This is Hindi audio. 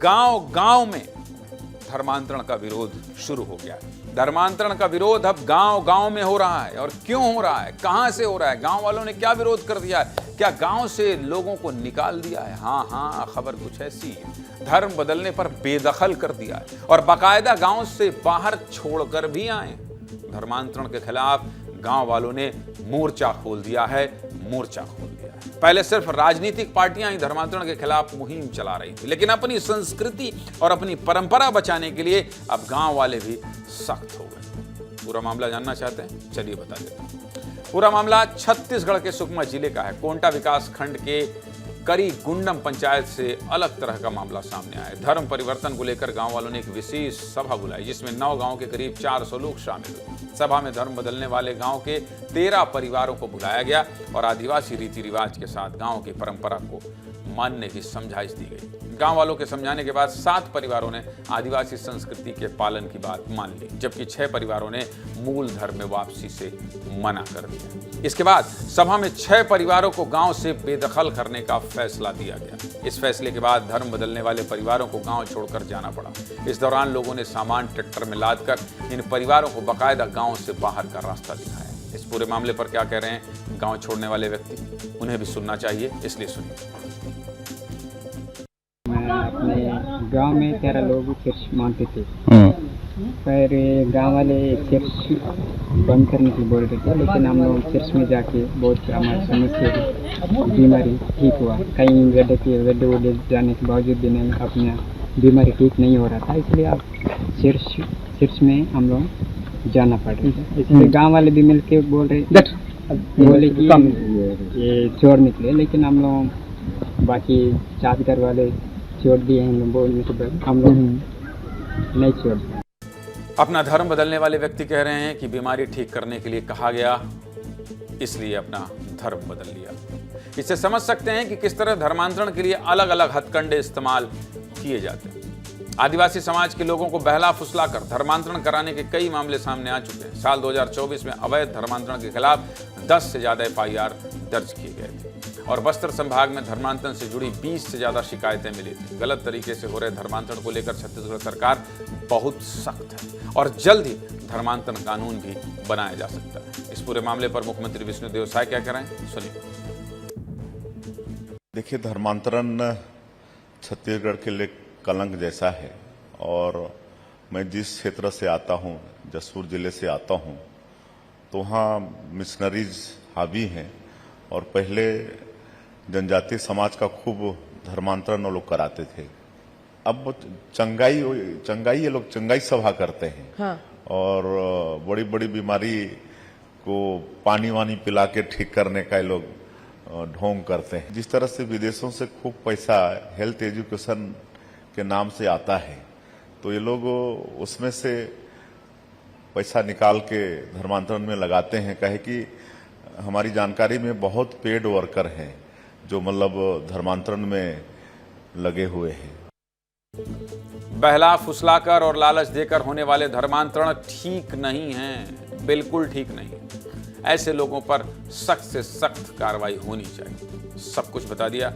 गांव गांव में धर्मांतरण का विरोध शुरू हो गया है। धर्मांतरण का विरोध अब गांव गांव में हो रहा है। और क्यों हो रहा है, कहां से हो रहा है, गांव वालों ने क्या विरोध कर दिया है, क्या गांव से लोगों को निकाल दिया है? हाँ, खबर कुछ ऐसी है। धर्म बदलने पर बेदखल कर दिया है और बाकायदा गांव से बाहर छोड़कर भी आए। धर्मांतरण के खिलाफ गांव वालों ने मोर्चा खोल दिया है। पहले सिर्फ राजनीतिक पार्टियां ही धर्मांतरण के खिलाफ मुहिम चला रही थी, लेकिन अपनी संस्कृति और अपनी परंपरा बचाने के लिए अब गांव वाले भी सख्त हो गए। पूरा मामला जानना चाहते हैं? चलिए बता देता हूं। पूरा मामला छत्तीसगढ़ के सुकमा जिले का है। कोंटा विकास खंड के करी गुंडम पंचायत से अलग तरह का मामला सामने आया। धर्म परिवर्तन को लेकर गांव वालों ने एक विशेष सभा बुलाई, जिसमें 9 गांव के करीब 400 लोग शामिल हुए। सभा में धर्म बदलने वाले गांव के 13 परिवारों को बुलाया गया और आदिवासी रीति रिवाज के साथ गांव की परंपरा को मानने की समझाइश दी गई। गांव वालों के समझाने के बाद 7 परिवारों ने आदिवासी संस्कृति के पालन की बात मान ली, जबकि 6 परिवारों ने मूल धर्म में वापसी से मना कर दिया। इसके बाद सभा में 6 परिवारों को गांव से बेदखल करने का फैसला दिया गया। इस फैसले के बाद धर्म बदलने वाले परिवारों को गांव छोड़कर जाना पड़ा। इस दौरान लोगों ने सामान ट्रैक्टर में लादकर इन परिवारों को बाकायदा गांव से बाहर का रास्ता दिखाया। इस पूरे मामले पर क्या कह रहे हैं गांव छोड़ने वाले व्यक्ति, उन्हें भी सुनना चाहिए, इसलिए सुनिए। मैं अपने गांव में 13 लोग चर्च मानते थे, पर गांव वाले चर्च बंद करने की बोल रहे थे, लेकिन हम लोग चर्च में जाके बहुत हमारी समस्या बीमारी ठीक हुआ। कहीं वेडे जाने के बावजूद भी नहीं, अपना बीमारी ठीक नहीं हो रहा था, इसलिए अब चर्च में हम लोग जाना पड़ रहा है। इसलिए गांव वाले भी मिलके बोले कि ये चोर निकले, लेकिन हम लोग बाकी 4 घर वाले छोड़ दिए हैं, बोलने के बाद हम लोग नहीं छोड़। अपना धर्म बदलने वाले व्यक्ति कह रहे हैं कि बीमारी ठीक करने के लिए कहा गया, इसलिए अपना धर्म बदल लिया। इससे समझ सकते हैं कि किस तरह धर्मांतरण के लिए अलग अलग हथकंडे इस्तेमाल किए जाते हैं। आदिवासी समाज के लोगों को बहला फुसला कर धर्मांतरण कराने के कई मामले सामने आ चुके हैं। साल 2024 में अवैध धर्मांतरण के खिलाफ 10 से ज्यादा FIR दर्ज किए गए थे और बस्तर संभाग में धर्मांतरण से जुड़ी 20 से ज्यादा शिकायतें मिली थी। गलत तरीके से हो रहे धर्मांतरण को लेकर छत्तीसगढ़ सरकार बहुत सख्त है और जल्द ही धर्मांतरण कानून भी बनाया जा सकता है। इस पूरे मामले पर मुख्यमंत्री विष्णुदेव साय क्या कह रहे हैं, सुनिए। देखिए, धर्मांतरण छत्तीसगढ़ के लिए कलंक जैसा है और मैं जिस क्षेत्र से आता हूं, जसपुर जिले से आता हूं, तो वहाँ मिशनरीज हावी हैं और पहले जनजातीय समाज का खूब धर्मांतरण लोग कराते थे। अब चंगाई ये लोग चंगाई सभा करते हैं। हाँ। और बड़ी बड़ी बीमारी को पानी वानी पिला के ठीक करने का ये लोग ढोंग करते हैं। जिस तरह से विदेशों से खूब पैसा हेल्थ एजुकेशन के नाम से आता है, तो ये लोग उसमें से पैसा निकाल के धर्मांतरण में लगाते हैं। कहे कि हमारी जानकारी में बहुत पेड वर्कर हैं जो मतलब धर्मांतरण में लगे हुए हैं। बहला फुसलाकर और लालच देकर होने वाले धर्मांतरण ठीक नहीं है, बिल्कुल ठीक नहीं। ऐसे लोगों पर सख्त से सख्त कार्रवाई होनी चाहिए। सब कुछ बता दिया।